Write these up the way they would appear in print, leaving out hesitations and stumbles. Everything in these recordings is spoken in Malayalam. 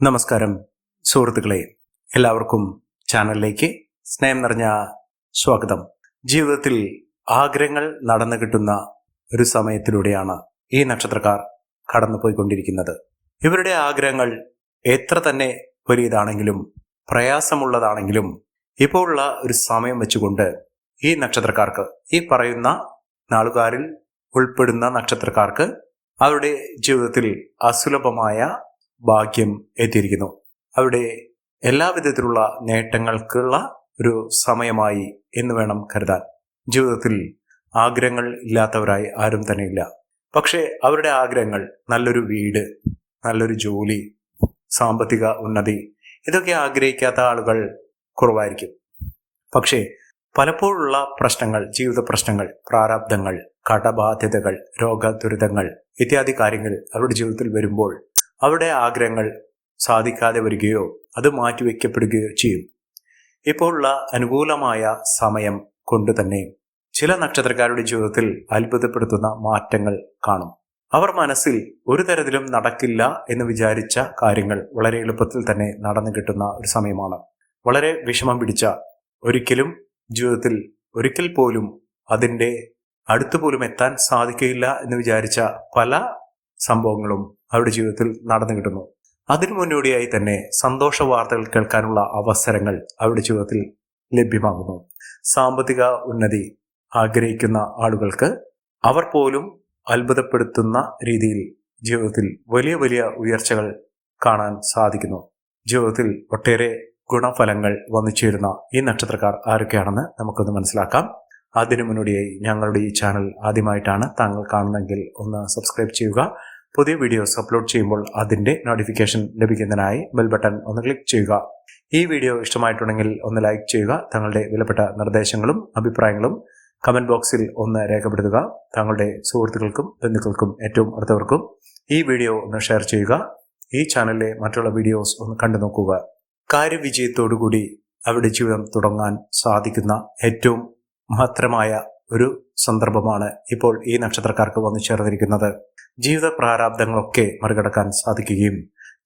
നമസ്കാരം സുഹൃത്തുക്കളെ, എല്ലാവർക്കും ചാനലിലേക്ക് സ്നേഹം നിറഞ്ഞ സ്വാഗതം. ജീവിതത്തിൽ ആഗ്രഹങ്ങൾ നടന്നു കിട്ടുന്ന ഒരു സമയത്തിലൂടെയാണ് ഈ നക്ഷത്രക്കാർ കടന്നുപോയിക്കൊണ്ടിരിക്കുന്നത്. ഇവരുടെ ആഗ്രഹങ്ങൾ എത്ര തന്നെ വലിയതാണെങ്കിലും പ്രയാസമുള്ളതാണെങ്കിലും ഇപ്പോൾ ഉള്ള ഒരു സമയം വെച്ചുകൊണ്ട് ഈ നക്ഷത്രക്കാർക്ക്, ഈ പറയുന്ന നാളുകാരിൽ ഉൾപ്പെടുന്ന നക്ഷത്രക്കാർക്ക് അവരുടെ ജീവിതത്തിൽ അസുലഭമായ ഭാഗ്യം എത്തിയിരിക്കുന്നു. അവിടെ എല്ലാവിധത്തിലുള്ള നേട്ടങ്ങൾക്കുള്ള ഒരു സമയമായി എന്ന് വേണം കരുതാൻ. ജീവിതത്തിൽ ആഗ്രഹങ്ങൾ ഇല്ലാത്തവരായി ആരും തന്നെ ഇല്ല. പക്ഷേ അവരുടെ ആഗ്രഹങ്ങൾ നല്ലൊരു വീട്, നല്ലൊരു ജോലി, സാമ്പത്തിക ഉന്നതി, ഇതൊക്കെ ആഗ്രഹിക്കാത്ത ആളുകൾ കുറവായിരിക്കും. പക്ഷേ പലപ്പോഴുള്ള പ്രശ്നങ്ങൾ, ജീവിത പ്രശ്നങ്ങൾ, പ്രാരാബ്ധങ്ങൾ, കടബാധ്യതകൾ, രോഗദുരിതങ്ങൾ ഇത്യാദി കാര്യങ്ങൾ അവരുടെ ജീവിതത്തിൽ വരുമ്പോൾ അവരുടെ ആഗ്രഹങ്ങൾ സാധിക്കാതെ വരികയോ അത് മാറ്റിവെക്കപ്പെടുകയോ ചെയ്യും. ഇപ്പോഴുള്ള അനുകൂലമായ സമയം കൊണ്ട് തന്നെ ചില നക്ഷത്രക്കാരുടെ ജീവിതത്തിൽ അത്ഭുതപ്പെടുത്തുന്ന മാറ്റങ്ങൾ കാണും. അവർ മനസ്സിൽ ഒരു തരത്തിലും നടക്കില്ല എന്ന് വിചാരിച്ച കാര്യങ്ങൾ വളരെ എളുപ്പത്തിൽ തന്നെ നടന്നു കിട്ടുന്ന ഒരു സമയമാണ്. വളരെ വിഷമം പിടിച്ച, ഒരിക്കലും ജീവിതത്തിൽ ഒരിക്കൽ പോലും അതിൻ്റെ അടുത്തുപോലും എത്താൻ സാധിക്കില്ല എന്ന് വിചാരിച്ച പല സംഭവങ്ങളും അവരുടെ ജീവിതത്തിൽ നടന്നു കിട്ടുന്നു. അതിനു മുന്നോടിയായി തന്നെ സന്തോഷ വാർത്തകൾ കേൾക്കാനുള്ള അവസരങ്ങൾ അവരുടെ ജീവിതത്തിൽ ലഭ്യമാകുന്നു. സാമ്പത്തിക ഉന്നതി ആഗ്രഹിക്കുന്ന ആളുകൾക്ക് അവർ പോലും അത്ഭുതപ്പെടുത്തുന്ന രീതിയിൽ ജീവിതത്തിൽ വലിയ വലിയ ഉയർച്ചകൾ കാണാൻ സാധിക്കുന്നു. ജീവിതത്തിൽ ഒട്ടേറെ ഗുണഫലങ്ങൾ വന്നു ചേരുന്ന ഈ നക്ഷത്രക്കാർ ആരൊക്കെയാണെന്ന് നമുക്കൊന്ന് മനസ്സിലാക്കാം. അതിനു മുന്നോടിയായി ഞങ്ങളുടെ ഈ ചാനൽ ആദ്യമായിട്ടാണ് താങ്കൾ കാണുന്നതെങ്കിൽ ഒന്ന് സബ്സ്ക്രൈബ് ചെയ്യുക. പുതിയ വീഡിയോസ് അപ്ലോഡ് ചെയ്യുമ്പോൾ അതിൻ്റെ നോട്ടിഫിക്കേഷൻ ലഭിക്കുന്നതിനായി ബെൽ ബട്ടൺ ഒന്ന് ക്ലിക്ക് ചെയ്യുക. ഈ വീഡിയോ ഇഷ്ടമായിട്ടുണ്ടെങ്കിൽ ഒന്ന് ലൈക്ക് ചെയ്യുക. തങ്ങളുടെ വിലപ്പെട്ട നിർദ്ദേശങ്ങളും അഭിപ്രായങ്ങളും കമൻറ്റ് ബോക്സിൽ ഒന്ന് രേഖപ്പെടുത്തുക. താങ്കളുടെ സുഹൃത്തുക്കൾക്കും ബന്ധുക്കൾക്കും ഏറ്റവും അടുത്തവർക്കും ഈ വീഡിയോ ഒന്ന് ഷെയർ ചെയ്യുക. ഈ ചാനലിലെ മറ്റുള്ള വീഡിയോസ് ഒന്ന് കണ്ടു നോക്കുക. കാര്യവിജയത്തോടുകൂടി അവരുടെ ജീവിതം തുടങ്ങാൻ സാധിക്കുന്ന ഏറ്റവും മഹത്തരമായ ഒരു സന്ദർഭമാണ് ഇപ്പോൾ ഈ നക്ഷത്രക്കാർക്ക് വന്നു ചേർന്നിരിക്കുന്നത്. ജീവിത പ്രാരാബ്ദങ്ങളൊക്കെ മറികടക്കാൻ സാധിക്കുകയും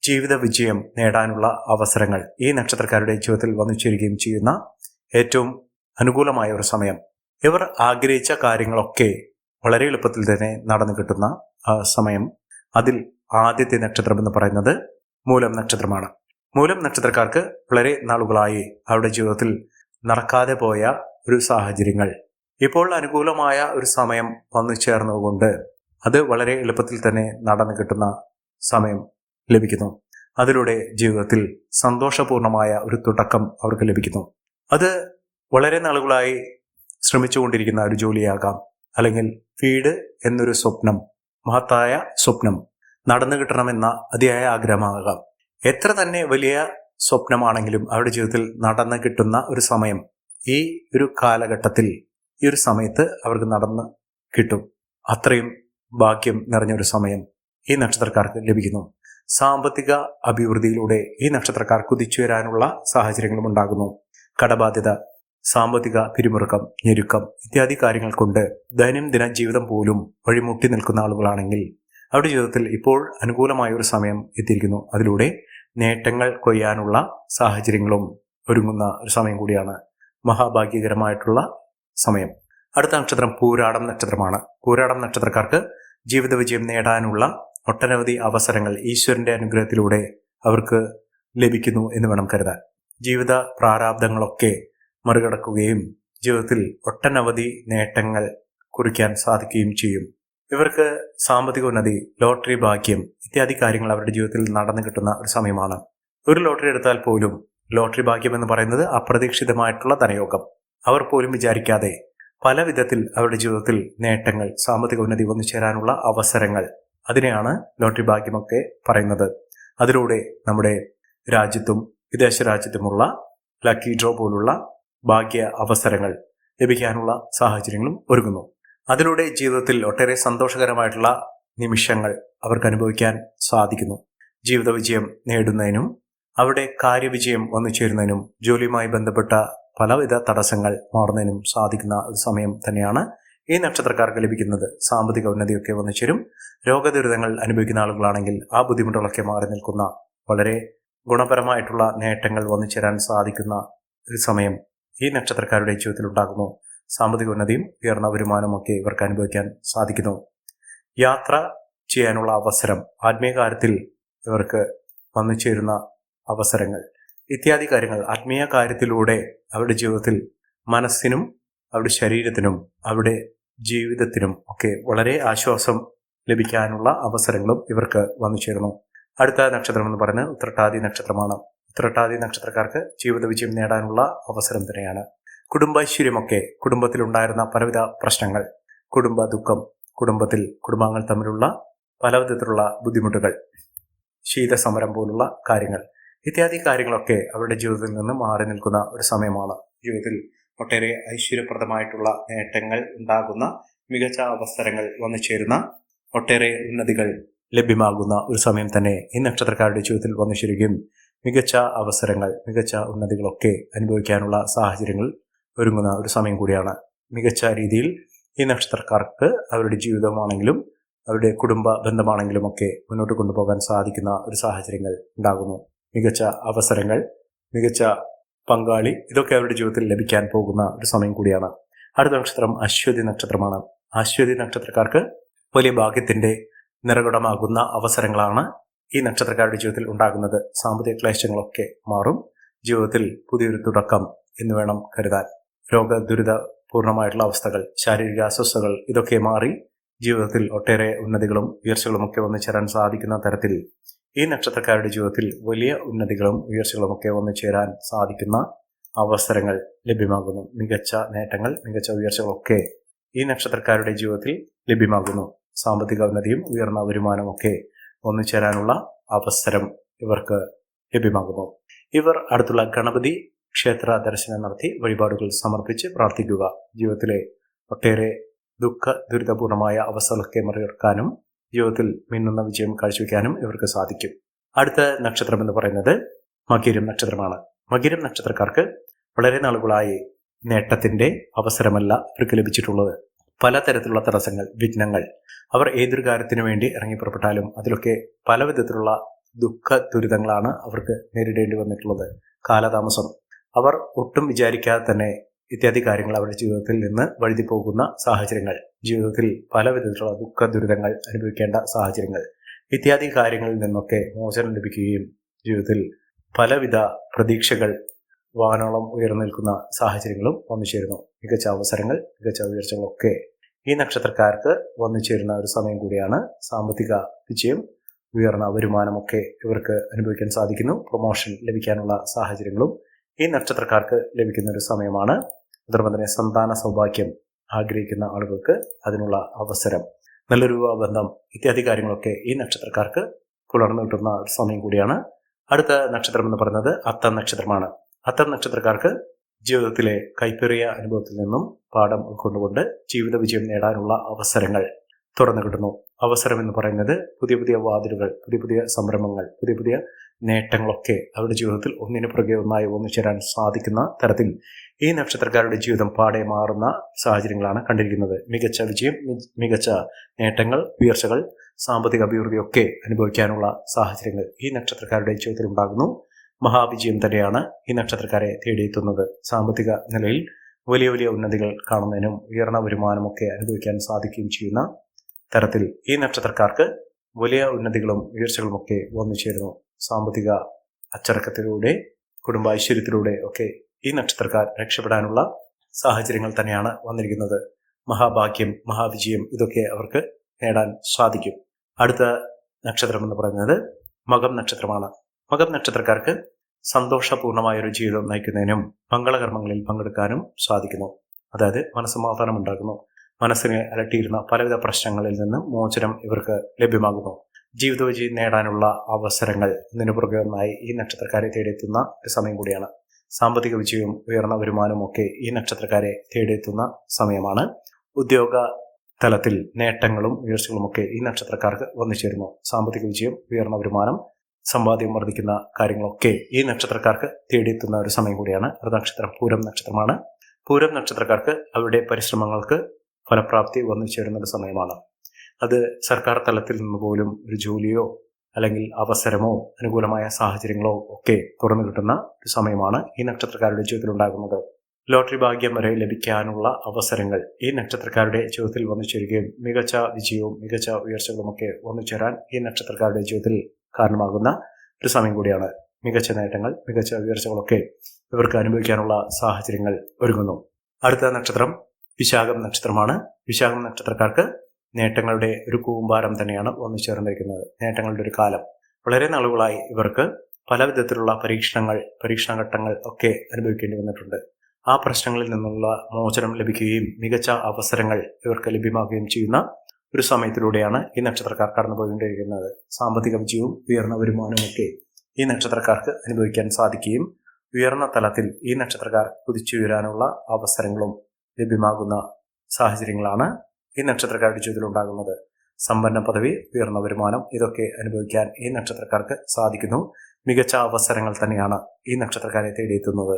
ജീവിത വിജയം നേടാനുള്ള അവസരങ്ങൾ ഈ നക്ഷത്രക്കാരുടെ ജീവിതത്തിൽ വന്നു ചേരുകയും ചെയ്യുന്ന ഏറ്റവും അനുകൂലമായ ഒരു സമയം. ഇവർ ആഗ്രഹിച്ച കാര്യങ്ങളൊക്കെ വളരെ എളുപ്പത്തിൽ തന്നെ നടന്നു കിട്ടുന്ന സമയം. അതിൽ ആദ്യത്തെ നക്ഷത്രം എന്ന് പറയുന്നത് മൂലം നക്ഷത്രമാണ്. മൂലം നക്ഷത്രക്കാർക്ക് വളരെ നാളുകളായി അവരുടെ ജീവിതത്തിൽ നടക്കാതെ പോയ ഒരു സാഹചര്യങ്ങൾ ഇപ്പോൾ അനുകൂലമായ ഒരു സമയം വന്നു ചേർന്നതുകൊണ്ട് അത് വളരെ എളുപ്പത്തിൽ തന്നെ നടന്നു കിട്ടുന്ന സമയം ലഭിക്കുന്നു. അതിലൂടെ ജീവിതത്തിൽ സന്തോഷപൂർണമായ ഒരു തുടക്കം അവർക്ക് ലഭിക്കുന്നു. അത് വളരെ നാളുകളായി ശ്രമിച്ചുകൊണ്ടിരിക്കുന്ന ഒരു ജോലിയാകാം, അല്ലെങ്കിൽ വീട് എന്നൊരു സ്വപ്നം, മഹത്തായ സ്വപ്നം നടന്നു കിട്ടണമെന്ന അതിയായ ആഗ്രഹമാകാം. എത്ര തന്നെ വലിയ സ്വപ്നമാണെങ്കിലും അവരുടെ ജീവിതത്തിൽ നടന്നു കിട്ടുന്ന ഒരു സമയം ഈ ഒരു കാലഘട്ടത്തിൽ, ഈ ഒരു സമയത്ത് അവർക്ക് നടന്ന് കിട്ടും. അത്രയും ഭാഗ്യം നിറഞ്ഞൊരു സമയം ഈ നക്ഷത്രക്കാർക്ക് ലഭിക്കുന്നു. സാമ്പത്തിക അഭിവൃദ്ധിയിലൂടെ ഈ നക്ഷത്രക്കാർ കുതിച്ചുയരാനുള്ള സാഹചര്യങ്ങളും ഉണ്ടാകുന്നു. കടബാധ്യത, സാമ്പത്തിക പിരിമുറുക്കം, ഞെരുക്കം ഇത്യാദി കാര്യങ്ങൾ കൊണ്ട് ദൈനംദിന ജീവിതം പോലും വഴിമുട്ടി നിൽക്കുന്ന ആളുകളാണെങ്കിൽ അവരുടെ ജീവിതത്തിൽ ഇപ്പോൾ അനുകൂലമായ ഒരു സമയം എത്തിയിരിക്കുന്നു. അതിലൂടെ നേട്ടങ്ങൾ കൊയ്യാനുള്ള സാഹചര്യങ്ങളും ഒരുങ്ങുന്ന ഒരു സമയം കൂടിയാണ്. മഹാഭാഗ്യകരമായിട്ടുള്ള സമയം. അടുത്ത നക്ഷത്രം പൂരാടം നക്ഷത്രമാണ്. പൂരാടം നക്ഷത്രക്കാർക്ക് ജീവിത വിജയം നേടാനുള്ള ഒട്ടനവധി അവസരങ്ങൾ ഈശ്വരന്റെ അനുഗ്രഹത്തിലൂടെ അവർക്ക് ലഭിക്കുന്നു എന്ന് വേണം കരുതാൻ. ജീവിത പ്രാരാബ്ദങ്ങളൊക്കെ മറികടക്കുകയും ജീവിതത്തിൽ ഒട്ടനവധി നേട്ടങ്ങൾ കുറിക്കാൻ സാധിക്കുകയും ചെയ്യും. ഇവർക്ക് സാമ്പത്തിക ഉന്നതി, ലോട്ടറി ഭാഗ്യം ഇത്യാദി കാര്യങ്ങൾ അവരുടെ ജീവിതത്തിൽ നടന്നു കിട്ടുന്ന ഒരു സമയമാണ്. ഒരു ലോട്ടറി എടുത്താൽ പോലും ലോട്ടറി ഭാഗ്യം എന്ന് പറയുന്നത് അപ്രതീക്ഷിതമായിട്ടുള്ള ധനയോഗം. അവർ പോലും വിചാരിക്കാതെ പല വിധത്തിൽ അവരുടെ ജീവിതത്തിൽ നേട്ടങ്ങൾ, സാമ്പത്തിക ഉന്നതി വന്നു ചേരാനുള്ള അവസരങ്ങൾ, അതിനെയാണ് ലോട്ടറി ഭാഗ്യമൊക്കെ പറയുന്നത്. അതിലൂടെ നമ്മുടെ രാജ്യത്തും വിദേശ രാജ്യത്തുമുള്ള ലക്കി ഡ്രോ പോലുള്ള ഭാഗ്യ അവസരങ്ങൾ ലഭിക്കാനുള്ള സാഹചര്യങ്ങളും ഒരുങ്ങുന്നു. അതിലൂടെ ജീവിതത്തിൽ ഒട്ടേറെ സന്തോഷകരമായിട്ടുള്ള നിമിഷങ്ങൾ അവർക്ക് അനുഭവിക്കാൻ സാധിക്കുന്നു. ജീവിത വിജയം നേടുന്നതിനും അവിടെ കാര്യവിജയം വന്നു ചേരുന്നതിനും ജോലിയുമായി ബന്ധപ്പെട്ട പലവിധ തടസ്സങ്ങൾ മാറുന്നതിനും സാധിക്കുന്ന ഒരു സമയം തന്നെയാണ് ഈ നക്ഷത്രക്കാർക്ക് ലഭിക്കുന്നത്. സാമ്പത്തിക ഉന്നതിയൊക്കെ വന്നു ചേരും. രോഗദുരിതങ്ങൾ അനുഭവിക്കുന്ന ആളുകളാണെങ്കിൽ ആ ബുദ്ധിമുട്ടുകളൊക്കെ മാറി നിൽക്കുന്ന വളരെ ഗുണപരമായിട്ടുള്ള നേട്ടങ്ങൾ വന്നു ചേരാൻ സാധിക്കുന്ന ഒരു സമയം ഈ നക്ഷത്രക്കാരുടെ ജീവിതത്തിൽ ഉണ്ടാകുന്നു. സാമ്പത്തിക ഉന്നതിയും ഉയർന്ന വരുമാനവും ഒക്കെ ഇവർക്ക് അനുഭവിക്കാൻ സാധിക്കുന്നു. യാത്ര ചെയ്യാനുള്ള അവസരം, ആത്മീയ കാര്യത്തിൽ ഇവർക്ക് വന്നു ചേരുന്ന അവസരങ്ങൾ ഇത്യാദി കാര്യങ്ങൾ ആത്മീയ കാര്യത്തിലൂടെ അവരുടെ ജീവിതത്തിൽ മനസ്സിനും അവരുടെ ശരീരത്തിനും അവരുടെ ജീവിതത്തിനും ഒക്കെ വളരെ ആശ്വാസം ലഭിക്കാനുള്ള അവസരങ്ങളും ഇവർക്ക് വന്നു ചേരുന്നു. അടുത്ത നക്ഷത്രം എന്ന് പറയുന്നത് ഉത്രട്ടാതി നക്ഷത്രമാണ്. ഉത്രട്ടാതി നക്ഷത്രക്കാർക്ക് ജീവിത വിജയം നേടാനുള്ള അവസരം തന്നെയാണ്. കുടുംബൈശ്വര്യമൊക്കെ, കുടുംബത്തിലുണ്ടായിരുന്ന പലവിധ പ്രശ്നങ്ങൾ, കുടുംബ ദുഃഖം, കുടുംബാംഗങ്ങൾ തമ്മിലുള്ള പലവിധത്തിലുള്ള ബുദ്ധിമുട്ടുകൾ, ശീതസമരം പോലുള്ള കാര്യങ്ങൾ ഇത്യാദി കാര്യങ്ങളൊക്കെ അവരുടെ ജീവിതത്തിൽ നിന്ന് മാറി നിൽക്കുന്ന ഒരു സമയമാണ്. ജീവിതത്തിൽ ഒട്ടേറെ ഐശ്വര്യപ്രദമായിട്ടുള്ള നേട്ടങ്ങൾ ഉണ്ടാകുന്ന, മികച്ച അവസരങ്ങൾ വന്നു ചേരുന്ന, ഒട്ടേറെ ഉന്നതികൾ ലഭ്യമാകുന്ന ഒരു സമയം തന്നെ ഈ നക്ഷത്രക്കാരുടെ ജീവിതത്തിൽ വന്നു ചേരുകയും മികച്ച അവസരങ്ങൾ, മികച്ച ഉന്നതികളൊക്കെ അനുഭവിക്കാനുള്ള സാഹചര്യങ്ങൾ ഒരുങ്ങുന്ന ഒരു സമയം കൂടിയാണ്. മികച്ച രീതിയിൽ ഈ നക്ഷത്രക്കാർക്ക് അവരുടെ ജീവിതമാണെങ്കിലും അവരുടെ കുടുംബ ബന്ധമാണെങ്കിലും ഒക്കെ മുന്നോട്ട് കൊണ്ടുപോകാൻ സാധിക്കുന്ന ഒരു സാഹചര്യങ്ങൾ ഉണ്ടാകുന്നു. മികച്ച അവസരങ്ങൾ, മികച്ച പങ്കാളി, ഇതൊക്കെ അവരുടെ ജീവിതത്തിൽ ലഭിക്കാൻ പോകുന്ന ഒരു സമയം കൂടിയാണ്. അടുത്ത നക്ഷത്രം അശ്വതി നക്ഷത്രമാണ്. അശ്വതി നക്ഷത്രക്കാർക്ക് വലിയ ഭാഗ്യത്തിന്റെ നിറകുടമാകുന്ന അവസരങ്ങളാണ് ഈ നക്ഷത്രക്കാരുടെ ജീവിതത്തിൽ ഉണ്ടാകുന്നത്. സാമ്പത്തിക ക്ലേശങ്ങളൊക്കെ മാറും. ജീവിതത്തിൽ പുതിയൊരു തുടക്കം എന്ന് വേണം കരുതാൻ. രോഗദുരിതപൂർണമായിട്ടുള്ള അവസ്ഥകൾ, ശാരീരിക അസ്വസ്ഥതകൾ ഇതൊക്കെ മാറി ജീവിതത്തിൽ ഒട്ടേറെ ഉന്നതികളും ഉയർച്ചകളും ഒക്കെ വന്നു ചേരാൻ സാധിക്കുന്ന തരത്തിൽ ഈ നക്ഷത്രക്കാരുടെ ജീവിതത്തിൽ വലിയ ഉന്നതികളും ഉയർച്ചകളും ഒക്കെ വന്നു ചേരാൻ സാധിക്കുന്ന അവസരങ്ങൾ ലഭ്യമാകുന്നു. മികച്ച നേട്ടങ്ങൾ, മികച്ച ഉയർച്ചകളൊക്കെ ഈ നക്ഷത്രക്കാരുടെ ജീവിതത്തിൽ ലഭ്യമാകുന്നു. സാമ്പത്തിക ഉന്നതിയും ഉയർന്ന വരുമാനവും ഒക്കെ വന്നു ചേരാനുള്ള അവസരം ഇവർക്ക് ലഭ്യമാകുന്നു. ഇവർ അടുത്തുള്ള ഗണപതി ക്ഷേത്ര ദർശനം നടത്തി വഴിപാടുകൾ സമർപ്പിച്ച് പ്രാർത്ഥിക്കുക. ജീവിതത്തിലെ ഒട്ടേറെ ദുഃഖ ദുരിതപൂർണമായ അവസ്ഥകളൊക്കെ മറികടക്കാനും ജീവിതത്തിൽ മിന്നുന്ന വിജയം കാഴ്ചവെക്കാനും ഇവർക്ക് സാധിക്കും. അടുത്ത നക്ഷത്രം എന്ന് പറയുന്നത് മകീരം നക്ഷത്രമാണ്. മകീരം നക്ഷത്രക്കാർക്ക് വളരെ നാളുകളായി നേട്ടത്തിന്റെ അവസരമല്ല ഇവർക്ക് ലഭിച്ചിട്ടുള്ളത്. പലതരത്തിലുള്ള തടസ്സങ്ങൾ, വിഘ്നങ്ങൾ, അവർ ഏതൊരു കാര്യത്തിനു വേണ്ടി ഇറങ്ങി പുറപ്പെട്ടാലും അതിലൊക്കെ പല വിധത്തിലുള്ള ദുഃഖ ദുരിതങ്ങളാണ് അവർക്ക് നേരിടേണ്ടി വന്നിട്ടുള്ളത്. കാലതാമസം, അവർ ഒട്ടും വിചാരിക്കാതെ തന്നെ ഇത്യാദി കാര്യങ്ങൾ അവരുടെ ജീവിതത്തിൽ നിന്ന് വഴുതി പോകുന്ന സാഹചര്യങ്ങൾ, ജീവിതത്തിൽ പല വിധത്തിലുള്ള ദുഃഖ ദുരിതങ്ങൾ അനുഭവിക്കേണ്ട സാഹചര്യങ്ങൾ, ഇത്യാദി കാര്യങ്ങളിൽ നിന്നൊക്കെ മോചനം ലഭിക്കുകയും ജീവിതത്തിൽ പലവിധ പ്രതീക്ഷകൾ വാനോളം ഉയർന്നു നിൽക്കുന്ന സാഹചര്യങ്ങളും വന്നു ചേരുന്നു. മികച്ച അവസരങ്ങൾ, മികച്ച ഉയർച്ചകളൊക്കെ ഈ നക്ഷത്രക്കാർക്ക് വന്നു ചേരുന്ന ഒരു സമയം കൂടിയാണ്. സാമ്പത്തിക വിജയം, ഉയർന്ന വരുമാനമൊക്കെ ഇവർക്ക് അനുഭവിക്കാൻ സാധിക്കുന്നു. പ്രൊമോഷൻ ലഭിക്കാനുള്ള സാഹചര്യങ്ങളും ഈ നക്ഷത്രക്കാർക്ക് ലഭിക്കുന്ന ഒരു സമയമാണ്. അതോടൊപ്പം തന്നെ സന്താന സൗഭാഗ്യം ആഗ്രഹിക്കുന്ന ആളുകൾക്ക് അതിനുള്ള അവസരം, നല്ലൊരു ബന്ധം ഇത്യാദി കാര്യങ്ങളൊക്കെ ഈ നക്ഷത്രക്കാർക്ക് പുലർന്നു കിട്ടുന്ന ഒരു സമയം കൂടിയാണ്. അടുത്ത നക്ഷത്രം എന്ന് പറയുന്നത് അത്തം നക്ഷത്രമാണ്. അത്തം നക്ഷത്രക്കാർക്ക് ജീവിതത്തിലെ കൈപ്പേറിയ അനുഭവത്തിൽ നിന്നും പാഠം ഉൾക്കൊണ്ടുകൊണ്ട് ജീവിത വിജയം നേടാനുള്ള അവസരങ്ങൾ തുറന്നു കിട്ടുന്നു. അവസരം എന്ന് പറയുന്നത് പുതിയ പുതിയ വാതിലുകൾ, പുതിയ പുതിയ സംരംഭങ്ങൾ, പുതിയ പുതിയ നേട്ടങ്ങളൊക്കെ അവരുടെ ജീവിതത്തിൽ ഒന്നിനു പുറകെ ഒന്നായി ഒന്നു ചേരാൻ സാധിക്കുന്ന തരത്തിൽ ഈ നക്ഷത്രക്കാരുടെ ജീവിതം പാടെ മാറുന്ന സാഹചര്യങ്ങളാണ് കണ്ടിരിക്കുന്നത്. മികച്ച വിജയം, മികച്ച നേട്ടങ്ങൾ, ഉയർച്ചകൾ, സാമ്പത്തിക അഭിവൃദ്ധിയൊക്കെ അനുഭവിക്കാനുള്ള സാഹചര്യങ്ങൾ ഈ നക്ഷത്രക്കാരുടെ ജീവിതത്തിൽ ഉണ്ടാകുന്നു. മഹാവിജയം തന്നെയാണ് ഈ നക്ഷത്രക്കാരെ തേടിയെത്തുന്നത്. സാമ്പത്തിക നിലയിൽ വലിയ വലിയ ഉന്നതികൾ കാണുന്നതിനും ഉയർന്ന വരുമാനമൊക്കെ അനുഭവിക്കാൻ സാധിക്കുകയും ചെയ്യുന്ന തരത്തിൽ ഈ നക്ഷത്രക്കാർക്ക് വലിയ ഉന്നതികളും ഉയർച്ചകളുമൊക്കെ വന്നു ചേരുന്നു. സാമ്പത്തിക അച്ചടക്കത്തിലൂടെ, കുടുംബൈശ്വര്യത്തിലൂടെ ഒക്കെ ഈ നക്ഷത്രക്കാർ രക്ഷപ്പെടാനുള്ള സാഹചര്യങ്ങൾ തന്നെയാണ് വന്നിരിക്കുന്നത്. മഹാഭാഗ്യം, മഹാവിജയം ഇതൊക്കെ അവർക്ക് നേടാൻ സാധിക്കും. അടുത്ത നക്ഷത്രം എന്ന് പറയുന്നത് മകം നക്ഷത്രമാണ്. മകം നക്ഷത്രക്കാർക്ക് സന്തോഷപൂർണമായൊരു ജീവിതം നയിക്കുന്നതിനും മംഗളകർമ്മങ്ങളിൽ പങ്കെടുക്കാനും സാധിക്കുന്നു. അതായത് മനസ്സമാധാനം ഉണ്ടാകുന്നു. മനസ്സിനെ അലട്ടിയിരുന്ന പലവിധ പ്രശ്നങ്ങളിൽ നിന്ന് മോചനം ഇവർക്ക് ലഭ്യമാകുന്നു. ജീവിത വിജയം നേടാനുള്ള അവസരങ്ങൾ ഒന്നിനു പുറകെ ഒന്നായി ഈ നക്ഷത്രക്കാരെ തേടിയെത്തുന്ന ഒരു സമയം കൂടിയാണ്. സാമ്പത്തിക വിജയവും ഉയർന്ന വരുമാനവും ഒക്കെ ഈ നക്ഷത്രക്കാരെ തേടിയെത്തുന്ന സമയമാണ്. ഉദ്യോഗ തലത്തിൽ നേട്ടങ്ങളും ഉയർച്ചകളും ഒക്കെ ഈ നക്ഷത്രക്കാർക്ക് വന്നു ചേരുന്നു. സാമ്പത്തിക വിജയം, ഉയർന്ന വരുമാനം, സമ്പാദ്യം വർദ്ധിക്കുന്ന കാര്യങ്ങളൊക്കെ ഈ നക്ഷത്രക്കാർക്ക് തേടിയെത്തുന്ന ഒരു സമയം കൂടിയാണ്. അടുത്ത നക്ഷത്രം പൂരം നക്ഷത്രമാണ്. പൂരം നക്ഷത്രക്കാർക്ക് അവരുടെ പരിശ്രമങ്ങൾക്ക് ഫലപ്രാപ്തി വന്നു ചേരുന്ന ഒരു സമയമാണ്. അത് സർക്കാർ തലത്തിൽ നിന്ന് പോലും ഒരു ജോലിയോ അല്ലെങ്കിൽ അവസരമോ അനുകൂലമായ സാഹചര്യങ്ങളോ ഒക്കെ തുറന്നു കിട്ടുന്ന ഒരു സമയമാണ് ഈ നക്ഷത്രക്കാരുടെ ജീവിതത്തിൽ ഉണ്ടാകുന്നത്. ലോട്ടറി ഭാഗ്യം വരെ ലഭിക്കാനുള്ള അവസരങ്ങൾ ഈ നക്ഷത്രക്കാരുടെ ജീവിതത്തിൽ വന്നു ചേരുകയും മികച്ച വിജയവും മികച്ച ഉയർച്ചകളുമൊക്കെ വന്നു ചേരാൻ ഈ നക്ഷത്രക്കാരുടെ ജീവിതത്തിൽ കാരണമാകുന്ന ഒരു സമയം കൂടിയാണ്. മികച്ച നേട്ടങ്ങൾ, മികച്ച ഉയർച്ചകളൊക്കെ ഇവർക്ക് അനുഭവിക്കാനുള്ള സാഹചര്യങ്ങൾ ഒരുങ്ങുന്നു. അടുത്ത നക്ഷത്രം വിശാഖം നക്ഷത്രമാണ്. വിശാഖം നക്ഷത്രക്കാർക്ക് നേട്ടങ്ങളുടെ ഒരു കൂമ്പാരം തന്നെയാണ് വന്നു ചേർന്നിരിക്കുന്നത്. നേട്ടങ്ങളുടെ ഒരു കാലം. വളരെ നാളുകളായി ഇവർക്ക് പല വിധത്തിലുള്ള പരീക്ഷണഘട്ടങ്ങൾ ഒക്കെ അനുഭവിക്കേണ്ടി വന്നിട്ടുണ്ട്. ആ പ്രശ്നങ്ങളിൽ നിന്നുള്ള മോചനം ലഭിക്കുകയും മികച്ച അവസരങ്ങൾ ഇവർക്ക് ലഭ്യമാകുകയും ചെയ്യുന്ന ഒരു സമയത്തിലൂടെയാണ് ഈ നക്ഷത്രക്കാർ കടന്നുപോയിക്കൊണ്ടിരിക്കുന്നത്. സാമ്പത്തിക വിജയവും ഉയർന്ന വരുമാനവും ഒക്കെ ഈ നക്ഷത്രക്കാർക്ക് അനുഭവിക്കാൻ സാധിക്കുകയും ഉയർന്ന തലത്തിൽ ഈ നക്ഷത്രക്കാർ കുതിച്ചുയരാനുള്ള അവസരങ്ങളും ലഭ്യമാകുന്ന സാഹചര്യങ്ങളാണ് ഈ നക്ഷത്രക്കാരുടെ ജീവിതത്തിൽ ഉണ്ടാകുന്നത്. സമ്പന്ന പദവി, ഉയർന്ന വരുമാനം ഇതൊക്കെ അനുഭവിക്കാൻ ഈ നക്ഷത്രക്കാർക്ക് സാധിക്കുന്നു. മികച്ച അവസരങ്ങൾ തന്നെയാണ് ഈ നക്ഷത്രക്കാരെ തേടിയെത്തുന്നത്.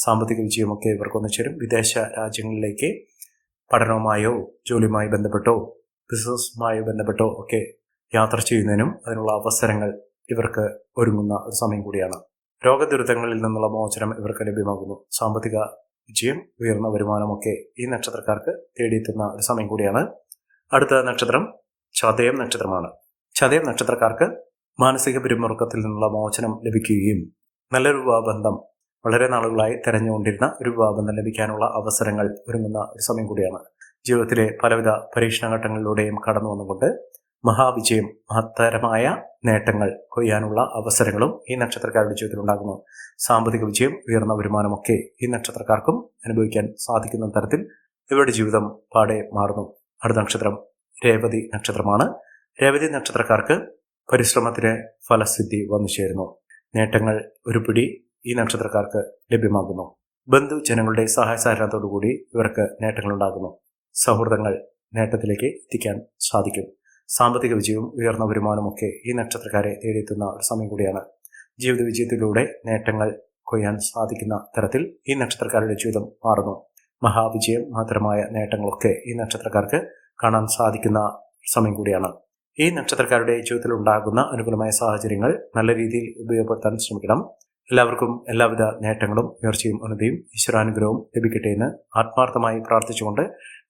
സാമ്പത്തിക വിജയമൊക്കെ ഇവർക്കൊന്നു ചേരും. വിദേശ രാജ്യങ്ങളിലേക്ക് പഠനവുമായോ ജോലിയുമായി ബന്ധപ്പെട്ടോ ബിസിനസ്സുമായി ബന്ധപ്പെട്ടോ ഒക്കെ യാത്ര ചെയ്യുന്നതിനും അതിനുള്ള അവസരങ്ങൾ ഇവർക്ക് ഒരുങ്ങുന്ന ഒരു സമയം കൂടിയാണ്. രോഗദുരിതങ്ങളിൽ നിന്നുള്ള മോചനം ഇവർക്ക് ലഭ്യമാകുന്നു. സാമ്പത്തിക വിജയം, ഉയർന്ന വരുമാനമൊക്കെ ഈ നക്ഷത്രക്കാർക്ക് തേടിയെത്തുന്ന ഒരു സമയം കൂടിയാണ്. അടുത്ത നക്ഷത്രം ചതയം നക്ഷത്രമാണ്. ചതയം നക്ഷത്രക്കാർക്ക് മാനസിക പിരിമുറുക്കത്തിൽ നിന്നുള്ള മോചനം ലഭിക്കുകയും നല്ലൊരു വിവാഹബന്ധം, വളരെ നാളുകളായി തെരഞ്ഞുകൊണ്ടിരുന്ന ഒരു വിവാഹബന്ധം ലഭിക്കാനുള്ള അവസരങ്ങൾ ഒരുങ്ങുന്ന ഒരു സമയം കൂടിയാണ്. ജീവിതത്തിലെ പലവിധ പരീക്ഷണഘട്ടങ്ങളിലൂടെയും കടന്നു വന്നുകൊണ്ട് മഹാവിജയം, മഹത്തരമായ നേട്ടങ്ങൾ കൊയ്യാനുള്ള അവസരങ്ങളും ഈ നക്ഷത്രക്കാരുടെ ജീവിതത്തിൽ ഉണ്ടാകുന്നു. സാമ്പത്തിക വിജയം, ഉയർന്ന വരുമാനമൊക്കെ ഈ നക്ഷത്രക്കാർക്കും അനുഭവിക്കാൻ സാധിക്കുന്ന തരത്തിൽ ഇവരുടെ ജീവിതം പാടെ മാറുന്നു. അടുത്ത നക്ഷത്രം രേവതി നക്ഷത്രമാണ്. രേവതി നക്ഷത്രക്കാർക്ക് പരിശ്രമത്തിന് ഫലസിദ്ധി വന്നു ചേരുന്നു. നേട്ടങ്ങൾ ഒരു പിടി ഈ നക്ഷത്രക്കാർക്ക് ലഭ്യമാകുന്നു. ബന്ധുജനങ്ങളുടെ സഹായ സഹകരണത്തോടുകൂടി ഇവർക്ക് നേട്ടങ്ങൾ ഉണ്ടാകുന്നു. സൗഹൃദങ്ങൾ നേട്ടത്തിലേക്ക് എത്തിക്കാൻ സാധിക്കും. സാമ്പത്തിക വിജയവും ഉയർന്ന വരുമാനമൊക്കെ ഈ നക്ഷത്രക്കാരെ തേടിയെത്തുന്ന ഒരു സമയം കൂടിയാണ്. ജീവിത വിജയത്തിലൂടെ നേട്ടങ്ങൾ കൊയ്യാൻ സാധിക്കുന്ന തരത്തിൽ ഈ നക്ഷത്രക്കാരുടെ ജീവിതം മാറുന്നു. മഹാവിജയം, മഹത്തരമായ നേട്ടങ്ങളൊക്കെ ഈ നക്ഷത്രക്കാർക്ക് കാണാൻ സാധിക്കുന്ന സമയം കൂടിയാണ്. ഈ നക്ഷത്രക്കാരുടെ ജീവിതത്തിൽ ഉണ്ടാകുന്ന അനുകൂലമായ സാഹചര്യങ്ങൾ നല്ല രീതിയിൽ ഉപയോഗപ്പെടുത്താൻ ശ്രമിക്കണം. എല്ലാവർക്കും എല്ലാവിധ നേട്ടങ്ങളും ഉയർച്ചയും ഉന്നതിയും ഈശ്വരാനുഗ്രഹവും ലഭിക്കട്ടെ എന്ന് ആത്മാർത്ഥമായി പ്രാർത്ഥിച്ചുകൊണ്ട്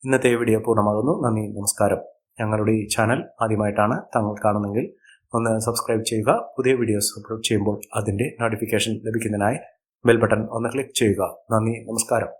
ഇന്നത്തെ വീഡിയോ പൂർണ്ണമാകുന്നു. നന്ദി, നമസ്കാരം. ഞങ്ങളുടെ ഈ ചാനൽ ആദ്യമായിട്ടാണ് താങ്കൾ കാണുന്നതെങ്കിൽ ഒന്ന് സബ്സ്ക്രൈബ് ചെയ്യുക. പുതിയ വീഡിയോസ് അപ്ലോഡ് ചെയ്യുമ്പോൾ അതിൻ്റെ നോട്ടിഫിക്കേഷൻ ലഭിക്കുന്നതിനായി ബെൽ ബട്ടൺ ഒന്ന് ക്ലിക്ക് ചെയ്യുക. നന്ദി, നമസ്കാരം.